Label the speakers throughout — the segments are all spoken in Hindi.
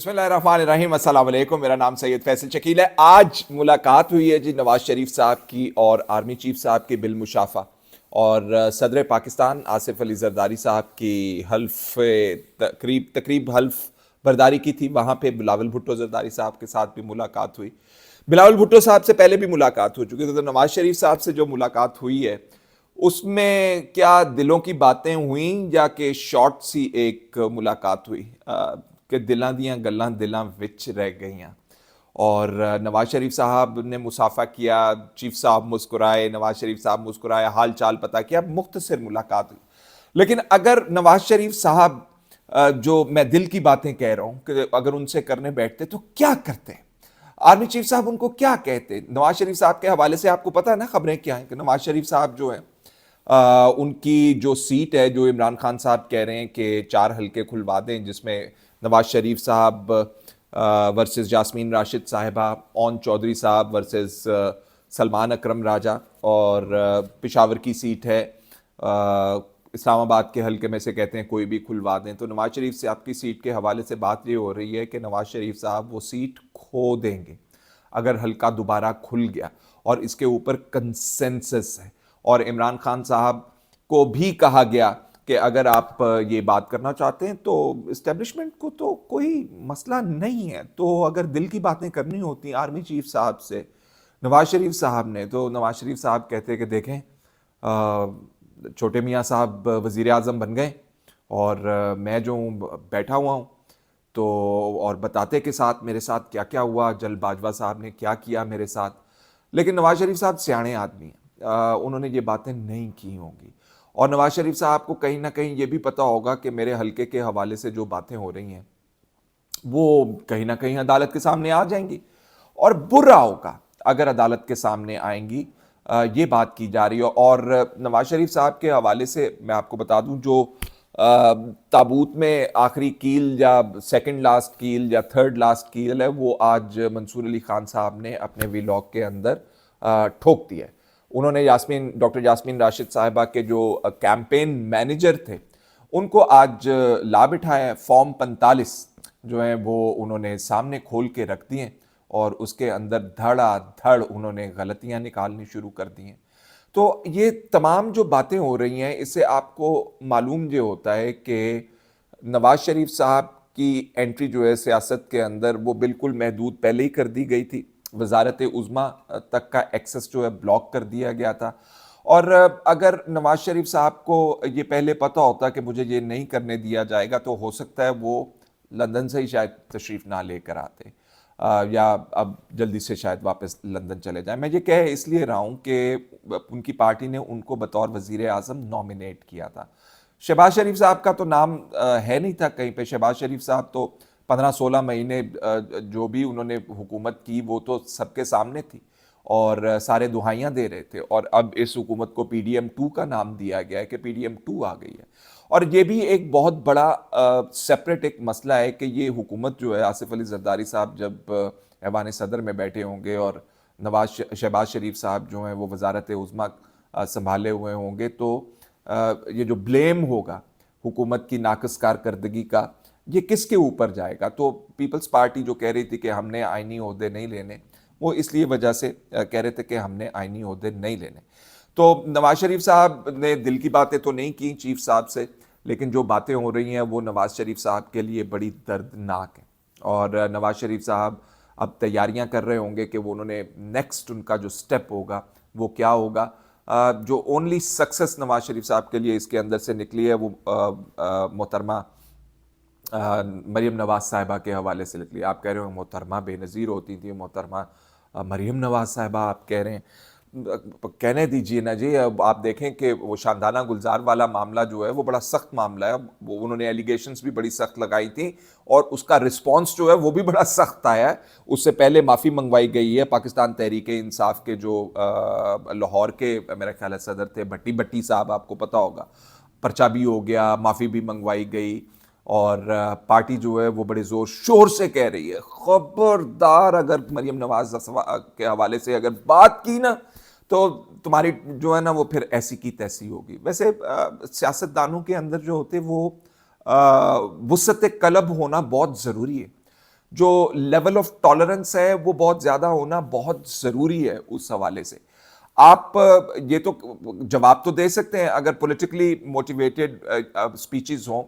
Speaker 1: बिस्मिल्लाहिर्रहमानिर्रहीम, अस्सलाम वालेकुम। मेरा नाम सैयद फैसल शकील है। आज मुलाकात हुई है जी नवाज शरीफ साहब की और आर्मी चीफ साहब की बिल मुशाफा, और सदर पाकिस्तान आसिफ अली जरदारी साहब की तकरीब हल्फ बर्दारी की थी। वहाँ पे बिलावल भुट्टो जरदारी साहब के साथ भी मुलाकात हुई। बिलावल भुट्टो साहब से पहले भी मुलाकात हो चुकी थी, तो नवाज शरीफ साहब से जो मुलाकात हुई है उसमें क्या दिलों की बातें हुई या कि शॉर्ट सी एक मुलाकात हुई कि दिलों दियां गल्लां दिलों विच रह गईयां। और नवाज शरीफ साहब ने मुसाफा किया, चीफ साहब मुस्कुराए, नवाज शरीफ साहब मुस्कुराए, हाल चाल पता किया, मुख्तसर मुलाकात हुई। लेकिन अगर नवाज शरीफ साहब जो मैं दिल की बातें कह रहा हूं कि अगर उनसे करने बैठते तो क्या करते, आर्मी चीफ साहब उनको क्या कहते। नवाज शरीफ साहब के हवाले से आपको पता है ना खबरें क्या हैं कि नवाज शरीफ साहब जो है उनकी जो सीट है, जो इमरान खान साहब कह रहे हैं कि 4 हल्के खुलवा दें, जिसमें नवाज शरीफ साहब वर्सेस जास्मीन राशिद साहिबा, ओन चौधरी साहब वर्सेस सलमान अकरम राजा, और पिशावर की सीट है, इस्लामाबाद के हल्के में से कहते हैं कोई भी खुलवा दें। तो नवाज शरीफ साहब की सीट के हवाले से बात ये हो रही है कि नवाज शरीफ साहब वो सीट खो देंगे अगर हल्का दोबारा खुल गया, और इसके ऊपर कंसेंसस है। और इमरान खान साहब को भी कहा गया कि अगर आप ये बात करना चाहते हैं तो इस्टेब्लिशमेंट को तो कोई मसला नहीं है, तो अगर दिल की बातें करनी होती आर्मी चीफ साहब से नवाज शरीफ साहब ने, तो नवाज शरीफ साहब कहते कि देखें छोटे मियाँ साहब वज़ीर आज़म बन गए और मैं जो बैठा हुआ हूँ, तो और बताते के साथ मेरे साथ क्या क्या हुआ, जल बाजवा साहब ने क्या किया मेरे साथ। लेकिन नवाज शरीफ साहब सियाने आदमी हैं, उन्होंने ये बातें नहीं की होंगी, और नवाज शरीफ साहब को कहीं ना कहीं ये भी पता होगा कि मेरे हल्के के हवाले से जो बातें हो रही हैं वो कहीं ना कहीं अदालत के सामने आ जाएंगी, और बुरा होगा अगर अदालत के सामने आएंगी। ये बात की जा रही है। और नवाज शरीफ साहब के हवाले से मैं आपको बता दूं, जो ताबूत में आखिरी कील या सेकंड लास्ट कील या थर्ड लास्ट कील है, वो आज मंसूर अली खान साहब ने अपने वीलॉग के अंदर ठोक दिया है। उन्होंने डॉक्टर यास्मीन राशिद साहिबा के जो कैंपेन मैनेजर थे उनको आज ला बिठाया है। फॉर्म 45 जो है वो उन्होंने सामने खोल के रख दिए, और उसके अंदर धड़ाधड़ उन्होंने गलतियां निकालनी शुरू कर दी हैं। तो ये तमाम जो बातें हो रही हैं, इससे आपको मालूम ये होता है कि नवाज शरीफ साहब की एंट्री जो है सियासत के अंदर वो बिल्कुल महदूद पहले ही कर दी गई थी। वजारत उज़्मा तक का एक्सेस जो है ब्लॉक कर दिया गया था। और अगर नवाज शरीफ साहब को ये पहले पता होता कि मुझे ये नहीं करने दिया जाएगा, तो हो सकता है वो लंदन से ही शायद तशरीफ़ ना लेकर आते, या अब जल्दी से शायद वापस लंदन चले जाएं। मैं ये कह इसलिए रहा हूँ कि उनकी पार्टी ने उनको बतौर वज़ीर आज़म नॉमिनेट किया था। शहबाज शरीफ साहब का तो नाम है नहीं था कहीं पे। शहबाज शरीफ साहब तो 15-16 महीने जो भी उन्होंने हुकूमत की वो तो सबके सामने थी, और सारे दुहाइयाँ दे रहे थे। और अब इस हुकूमत को PDM 2 का नाम दिया गया है कि PDM 2 आ गई है। और ये भी एक बहुत बड़ा सेपरेट एक मसला है कि ये हुकूमत जो है, आसिफ अली जरदारी साहब जब ऐवान सदर में बैठे होंगे और शहबाज शरीफ साहब जो हैं वो वजारत उज़्मा संभाले हुए होंगे, तो ये जो ब्लेम होगा हुकूमत की नाकस कारकर्दगी का, ये किसके ऊपर जाएगा। तो पीपल्स पार्टी जो कह रही थी कि हमने आइनी ओहदे नहीं लेने, वो इसलिए वजह से कह रहे थे कि हमने आइनी ओहदे नहीं लेने। तो नवाज शरीफ साहब ने दिल की बातें तो नहीं की चीफ साहब से, लेकिन जो बातें हो रही हैं वो नवाज शरीफ साहब के लिए बड़ी दर्दनाक है। और नवाज शरीफ साहब अब तैयारियां कर रहे होंगे कि वो उन्होंने नेक्स्ट उनका जो स्टेप होगा वो क्या होगा। जो ओनली सक्सेस नवाज शरीफ साहब के लिए इसके अंदर से निकली है वो मोहतरमा मरीम नवाज साहिबा के हवाले से निकली। आप कह रहे हो मोहतरमा बेनज़ीर होती थी, मोहतरमा मरीम नवाज साहिबा आप कह रहे हैं, कहने दीजिए ना जी। अब आप देखें कि वो शानदाना गुलजार वाला मामला जो है वो बड़ा सख्त मामला है। वो उन्होंने एलिगेशंस भी बड़ी सख्त लगाई थी, और उसका रिस्पांस जो है वो भी बड़ा सख्त आया है। उससे पहले माफ़ी मंगवाई गई है। पाकिस्तान तहरीक इंसाफ के जो लाहौर के मेरा ख्याल है सदर थे भट्टी साहब, आपको पता होगा, पर्चा भी हो गया, माफ़ी भी मंगवाई गई, और पार्टी जो है वो बड़े ज़ोर शोर से कह रही है खबरदार अगर मरीम नवाज के हवाले से अगर बात की ना तो तुम्हारी जो है ना वो फिर ऐसी की तैसी होगी। वैसे सियासतदानों के अंदर जो होते वो वुसअत कलब होना बहुत ज़रूरी है। जो लेवल ऑफ टॉलरेंस है वो बहुत ज़्यादा होना बहुत ज़रूरी है उस हवाले से। आप ये तो जवाब तो दे सकते हैं अगर पॉलिटिकली मोटिवेटेड स्पीचेस हों,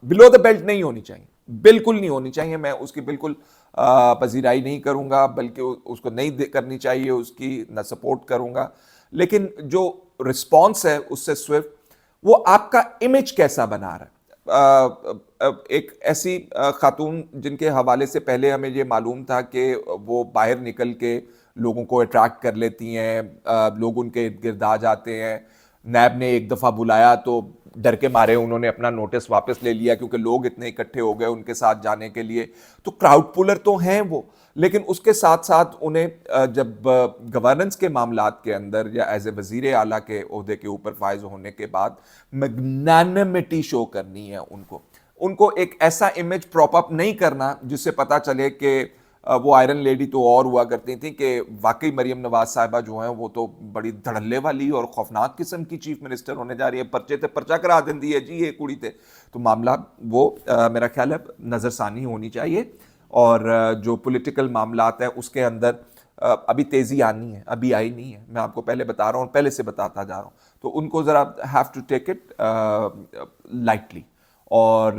Speaker 1: बिलो द बेल्ट नहीं होनी चाहिए, बिल्कुल नहीं होनी चाहिए, मैं उसकी बिल्कुल पजीराई नहीं करूंगा, बल्कि उसको नहीं करनी चाहिए, उसकी न सपोर्ट करूंगा। लेकिन जो रिस्पॉन्स है उससे स्विफ्ट, वो आपका इमेज कैसा बना रहा है। एक ऐसी खातून जिनके हवाले से पहले हमें ये मालूम था कि वो बाहर निकल के लोगों को अट्रैक्ट कर लेती हैं, लोग उनके इर्द गिर्द आ जाते हैं। नैब ने एक दफ़ा बुलाया तो डर के मारे उन्होंने अपना नोटिस वापस ले लिया, क्योंकि लोग इतने इकट्ठे हो गए उनके साथ जाने के लिए। तो क्राउड पुलर तो हैं वो, लेकिन उसके साथ साथ उन्हें जब गवर्नेंस के मामलात के अंदर या एज ए वजीर आला के ओहदे के ऊपर फायज होने के बाद मैग्नानिमिटी शो करनी है उनको। उनको एक ऐसा इमेज प्रॉप अप नहीं करना जिससे पता चले कि वो आयरन लेडी तो और हुआ करती थी कि वाकई मरियम नवाज साहिबा जो हैं वो तो बड़ी धड़ल्ले वाली और खौफनाक किस्म की चीफ मिनिस्टर होने जा रही है, पर्चे ते पर्चा करा देंदी है जी ये कुड़ी थे। तो मामला वो मेरा ख्याल है नज़रसानी होनी चाहिए, और जो पॉलिटिकल मामलात हैं उसके अंदर अभी तेज़ी आनी है, अभी आई नहीं है, मैं आपको पहले बता रहा हूँ, पहले से बताता जा रहा हूँ। तो उनको ज़रा have to take it lightly, और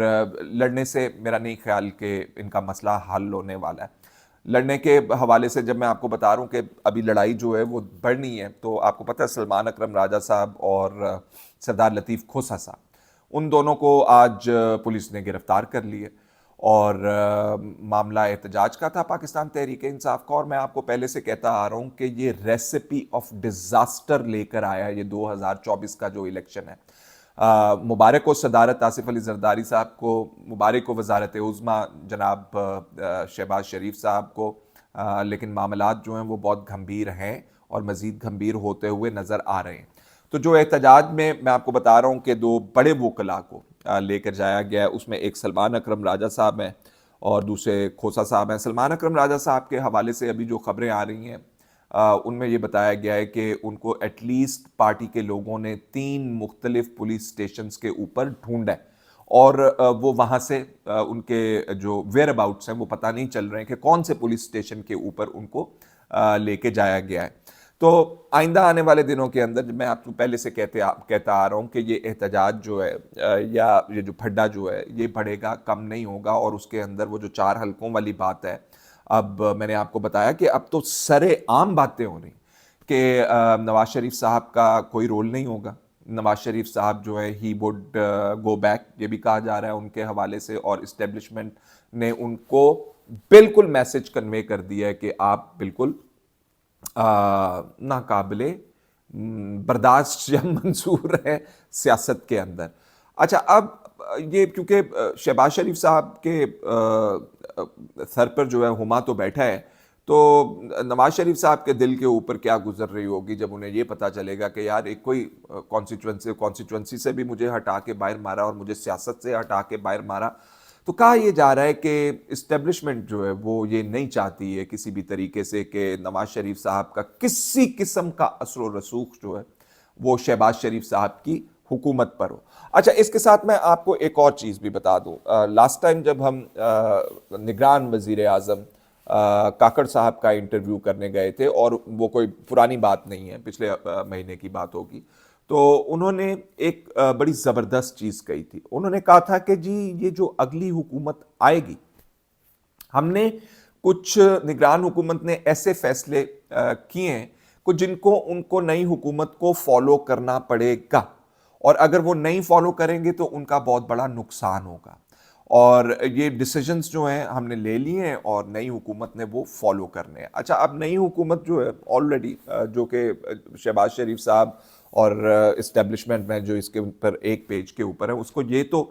Speaker 1: लड़ने से मेरा नहीं ख्याल कि इनका मसला हल होने वाला है। लड़ने के हवाले से जब मैं आपको बता रहा हूँ कि अभी लड़ाई जो है वो बढ़नी है, तो आपको पता है सलमान अकरम राजा साहब और सरदार लतीफ़ खोसा साहब, उन दोनों को आज पुलिस ने गिरफ्तार कर लिए, और मामला एहतजाज का था पाकिस्तान तहरीक इंसाफ का। और मैं आपको पहले से कहता आ रहा हूँ कि ये रेसिपी ऑफ डिज़ास्टर लेकर आया है ये 2024 का जो इलेक्शन है। मुबारक को सदारत आसिफ अली जरदारी साहब को, मुबारक को वजारत उज़्मा जनाब शहबाज शरीफ साहब को, लेकिन मामलात जो हैं वो बहुत गंभीर हैं और मज़ीद गंभीर होते हुए नज़र आ रहे हैं। तो जो एहतजाज में मैं आपको बता रहा हूँ कि दो बड़े वकला को लेकर जाया गया है, उसमें एक सलमान अकरम राजा साहब हैं और दूसरे खोसा साहब हैं। सलमान अकरम राजा साहब के हवाले से अभी जो खबरें आ रही हैं उनमें ये बताया गया है कि उनको एटलीस्ट पार्टी के लोगों ने 3 मुख्तलिफ पुलिस स्टेशंस के ऊपर ढूंढा है, और वो वहाँ से उनके जो वेयर अबाउट्स हैं वो पता नहीं चल रहे हैं कि कौन से पुलिस स्टेशन के ऊपर उनको लेके जाया गया है। तो आइंदा आने वाले दिनों के अंदर मैं आपको पहले से कहता आ रहा हूँ कि ये एहतजाज जो है या ये जो फड्डा जो है ये बढ़ेगा, कम नहीं होगा। और उसके अंदर वो जो 4 हलकों वाली बात है, अब मैंने आपको बताया कि अब तो सरेआम बातें हो रही कि नवाज शरीफ साहब का कोई रोल नहीं होगा। नवाज शरीफ साहब जो है ही वुड गो बैक, ये भी कहा जा रहा है उनके हवाले से, और इस्टेब्लिशमेंट ने उनको बिल्कुल मैसेज कन्वे कर दिया है कि आप बिल्कुल नाकाबिले बर्दाश्त या मंजूर है सियासत के अंदर। अच्छा, अब ये क्योंकि शहबाज शरीफ साहब के सर पर जो है हुमा तो बैठा है, तो नवाज शरीफ साहब के दिल के ऊपर क्या गुजर रही होगी जब उन्हें ये पता चलेगा कि यार एक कोई कॉन्स्टिट्यूंसी से भी मुझे हटा के बाहर मारा और मुझे सियासत से हटा के बाहर मारा। तो कहा यह जा रहा है कि इस्टेब्लिशमेंट जो है वो ये नहीं चाहती है किसी भी तरीके से कि नवाज शरीफ साहब का किसी किस्म का असर व रसूख जो है वो शहबाज शरीफ साहब की हुकूमत पर हो। अच्छा, इसके साथ मैं आपको एक और चीज़ भी बता दूं। लास्ट टाइम जब हम निगरान वज़ीर आज़म काकड़ साहब का इंटरव्यू करने गए थे, और वो कोई पुरानी बात नहीं है, पिछले महीने की बात होगी, तो उन्होंने एक बड़ी ज़बरदस्त चीज़ कही थी। उन्होंने कहा था कि जी ये जो अगली हुकूमत आएगी, हमने कुछ निगरान हुकूमत ने ऐसे फैसले किए हैं कुछ जिनको उनको नई हुकूमत को फॉलो करना पड़ेगा, और अगर वो नहीं फॉलो करेंगे तो उनका बहुत बड़ा नुकसान होगा। और ये डिसीजंस जो हैं हमने ले लिए हैं और नई हुकूमत ने वो फॉलो करने हैं। अच्छा, अब नई हुकूमत जो है ऑलरेडी जो कि शहबाज शरीफ साहब और इस्टेब्लिशमेंट में जो इसके ऊपर एक पेज के ऊपर है, उसको ये तो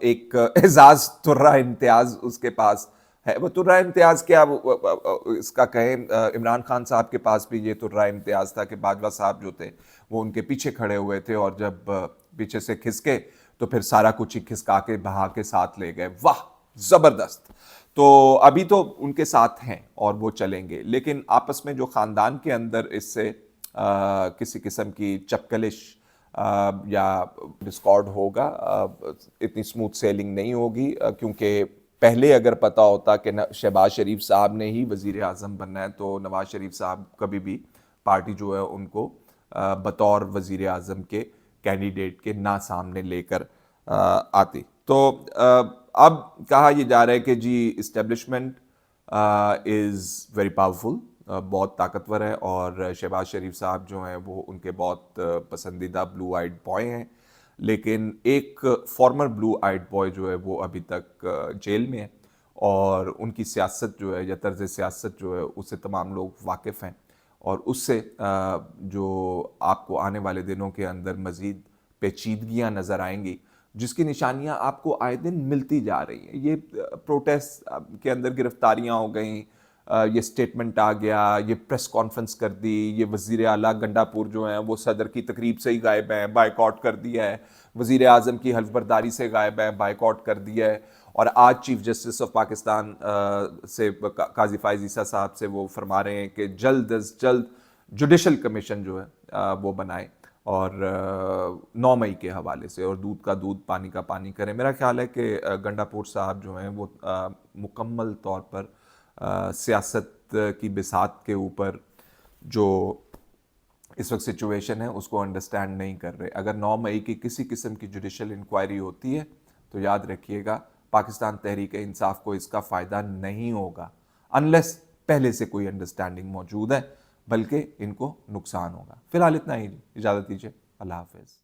Speaker 1: एक एजाज तुर्रा इम्तियाज उसके पास है। वो तुर्रा इम्तियाज क्या, इसका कहें इमरान खान साहब के पास भी ये तुर्रा इम्तियाज था कि बाजवा साहब जो थे वो उनके पीछे खड़े हुए थे, और जब पीछे से खिसके तो फिर सारा कुछ ही खिसका के बहा के साथ ले गए। वाह, जबरदस्त। तो अभी तो उनके साथ हैं और वो चलेंगे, लेकिन आपस में जो खानदान के अंदर इससे किसी किस्म की चपकलिश या डिस्कॉर्ड होगा, इतनी स्मूथ सेलिंग नहीं होगी, क्योंकि पहले अगर पता होता कि शहबाज शरीफ साहब ने ही वज़ीर आज़म बनना है तो नवाज़ शरीफ साहब कभी भी पार्टी जो है उनको बतौर वज़ीर आज़म के कैंडिडेट के ना सामने लेकर आती। तो अब कहा यह जा रहा है कि जी इस्टेब्लिशमेंट इज़ वेरी पावरफुल, बहुत ताकतवर है, और शहबाज शरीफ साहब जो हैं वो उनके बहुत पसंदीदा ब्लू आइड बॉय हैं। लेकिन एक फॉर्मर ब्लू आइड बॉय जो है वो अभी तक जेल में है, और उनकी सियासत जो है या तर्ज सियासत जो है उससे तमाम लोग वाकिफ़ हैं, और उससे जो आपको आने वाले दिनों के अंदर मज़ीद पेचीदगियाँ नज़र आएंगी, जिसकी निशानियां आपको आए दिन मिलती जा रही हैं। ये प्रोटेस्ट के अंदर गिरफ्तारियां हो गई, ये स्टेटमेंट आ गया, ये प्रेस कॉन्फ्रेंस कर दी, ये वज़ीर आला गंडापुर जो हैं वो सदर की तकरीब से ही गायब हैं, बायकॉट कर दिया है, वज़ीर आज़म की हल्फ बर्दारी से गायब है, बायकॉट कर दिया है। और आज चीफ जस्टिस ऑफ पाकिस्तान से काजी फायज़ ईसा साहब से वो फरमा रहे हैं कि जल्द अज जल्द जुडिशल कमीशन जो है वो बनाए, और 9 मई के हवाले से, और दूध का दूध पानी का पानी करें। मेरा ख्याल है कि गंडापुर साहब जो हैं वो मुकम्मल तौर पर सियासत की बिसात के ऊपर जो इस वक्त सिचुएशन है उसको अंडरस्टैंड नहीं कर रहे। अगर 9 मई की किसी किस्म की जुडिशल इंक्वायरी होती है तो याद रखिएगा पाकिस्तान तहरीक इंसाफ को इसका फ़ायदा नहीं होगा, अनलेस पहले से कोई अंडरस्टैंडिंग मौजूद है, बल्कि इनको नुकसान होगा। फिलहाल इतना ही, इजाज़त दीजिए, अल्लाह हाफ़िज़।